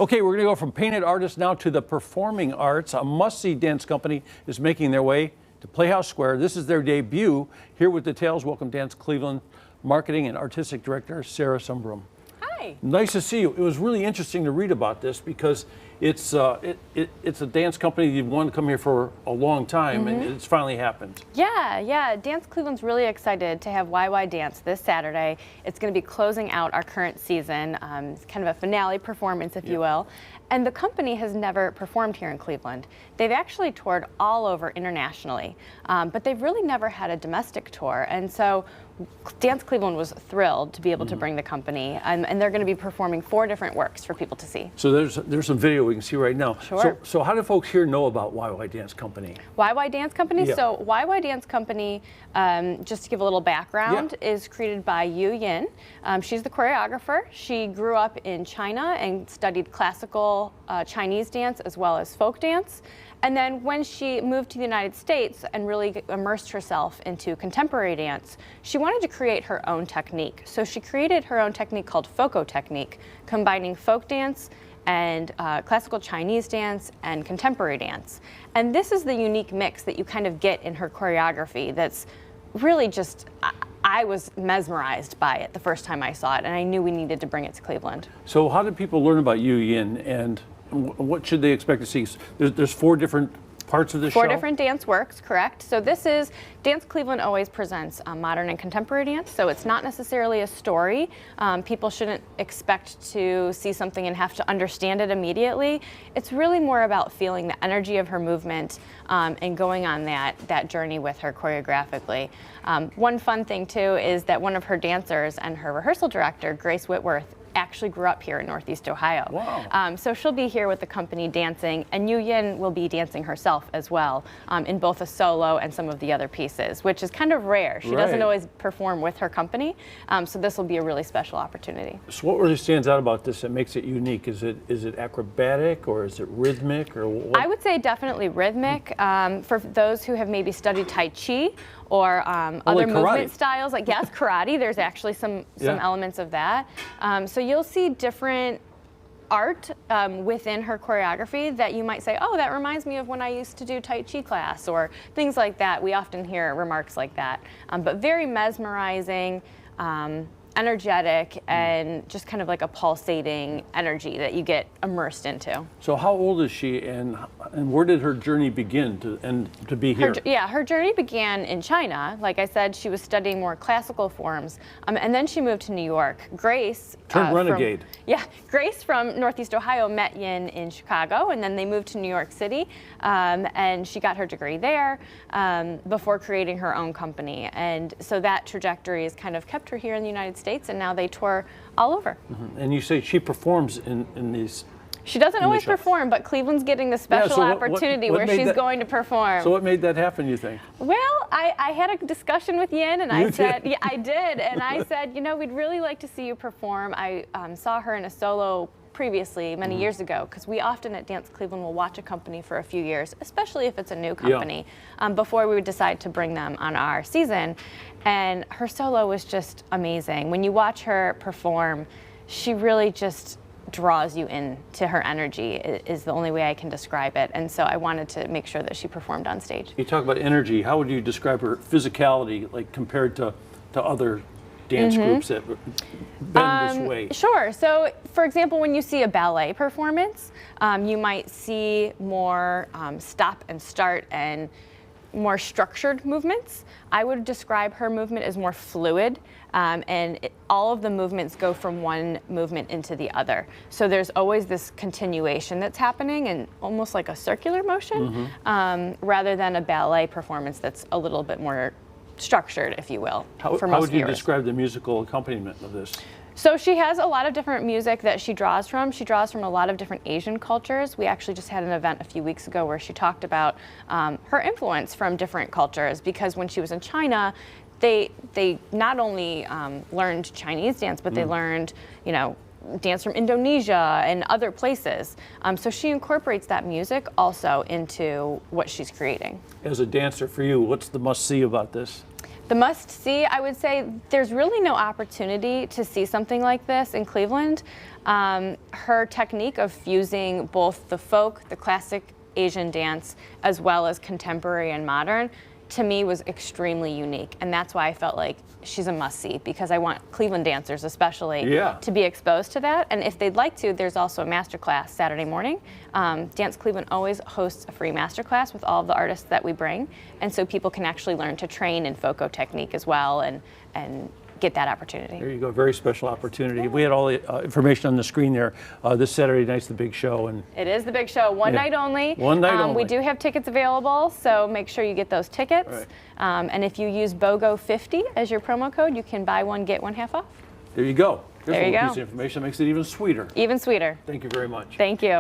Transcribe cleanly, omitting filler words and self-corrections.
Okay, we're going to go from painted artists now to the performing arts. A must-see dance company is making their way to Playhouse Square. This is their debut. Here with details, welcome Dance Cleveland Marketing and Artistic Director Sarah Sumbrum. Hi. Nice to see you. It was really interesting to read about this because it's a dance company you've wanted to come here for a long time, and it's finally happened. Yeah. Dance Cleveland's really excited to have YY Dance this Saturday. It's going to be closing out our current season. It's kind of a finale performance, if you will. And the company has never performed here in Cleveland. They've actually toured all over internationally, but they've really never had a domestic tour. And so Dance Cleveland was thrilled to be able to bring the company, and they're going to be performing 4 different works for people to see. So there's some video we can see right now. Sure. So how do folks here know about YY Dance Company? YY Dance Company? Yeah. So YY Dance Company, just to give a little background, is created by Yu Yin. She's the choreographer. She grew up in China and studied classical Chinese dance as well as folk dance. And then when she moved to the United States and really immersed herself into contemporary dance, she wanted to create her own technique. So she created her own technique called Foco technique, combining folk dance and classical Chinese dance and contemporary dance. And this is the unique mix that you kind of get in her choreography that's really just, I was mesmerized by it the first time I saw it, and I knew we needed to bring it to Cleveland. So how did people learn about Yu Yin, and what should they expect to see? There's 4 different parts of the show? 4 different dance works, correct. So this is, Dance Cleveland always presents modern and contemporary dance, so it's not necessarily a story. People shouldn't expect to see something and have to understand it immediately. It's really more about feeling the energy of her movement and going on that journey with her choreographically. One fun thing too is that one of her dancers and her rehearsal director, Grace Whitworth, actually grew up here in Northeast Ohio. Wow. So she'll be here with the company dancing, and Yu Yin will be dancing herself as well in both a solo and some of the other pieces, which is kind of rare. She doesn't always perform with her company, so this will be a really special opportunity. So what really stands out about this that makes it unique? Is it acrobatic, or is it rhythmic, or what? I would say definitely rhythmic. For those who have maybe studied Tai Chi or other movement styles, like karate, there's actually some elements of that. So you'll see different art within her choreography that you might say, oh, that reminds me of when I used to do Tai Chi class, or things like that. We often hear remarks like that. But very mesmerizing, energetic, and just kind of like a pulsating energy that you get immersed into. So how old is she, and where did her journey begin to be here? Her journey began in China. Like I said, she was studying more classical forms, and then she moved to New York. Grace turned renegade. Grace from Northeast Ohio met Yin in Chicago, and then they moved to New York City, and she got her degree there before creating her own company. And so that trajectory has kind of kept her here in the United States, and now they tour all over. And you say she performs in these. She doesn't always perform, but Cleveland's getting the special opportunity where she's going to perform. So what made that happen, you think? Well, I had a discussion with Yin, and I said, yeah, I did, and I said, you know, we'd really like to see you perform. I saw her in a solo previously many years ago, because we often at Dance Cleveland will watch a company for a few years, especially if it's a new company, before we would decide to bring them on our season. And her solo was just amazing. When you watch her perform, she really just draws you into her energy, is the only way I can describe it. And so I wanted to make sure that she performed on stage. You talk about energy. How would you describe her physicality, like compared to other dance groups that bend this way? Sure. So, for example, when you see a ballet performance, you might see more stop and start and more structured movements. I would describe her movement as more fluid, and all of the movements go from one movement into the other. So there's always this continuation that's happening, and almost like a circular motion, rather than a ballet performance that's a little bit more structured, if you will, for most viewers. How would you describe the musical accompaniment of this? So she has a lot of different music that she draws from. She draws from a lot of different Asian cultures. We actually just had an event a few weeks ago where she talked about her influence from different cultures, because when she was in China, they not only learned Chinese dance, but they learned, you know, dance from Indonesia and other places. So she incorporates that music also into what she's creating. As a dancer, for you, what's the must-see about this? The must-see, I would say, there's really no opportunity to see something like this in Cleveland. Her technique of fusing both the folk, the classic Asian dance, as well as contemporary and modern, to me was extremely unique. And that's why I felt like she's a must-see, because I want Cleveland dancers especially to be exposed to that. And if they'd like to, there's also a masterclass Saturday morning. Dance Cleveland always hosts a free masterclass with all of the artists that we bring. And so people can actually learn to train in FOCO technique as well and get that opportunity. There you go, very special opportunity. We had all the information on the screen there. This Saturday night's the big show. And it is the big show, one night only. One night only. We do have tickets available, so make sure you get those tickets. Right. And if you use BOGO50 as your promo code, you can buy one, get one half off. There you go. There's there you a little go. piece of information that makes it even sweeter. Even sweeter. Thank you very much. Thank you.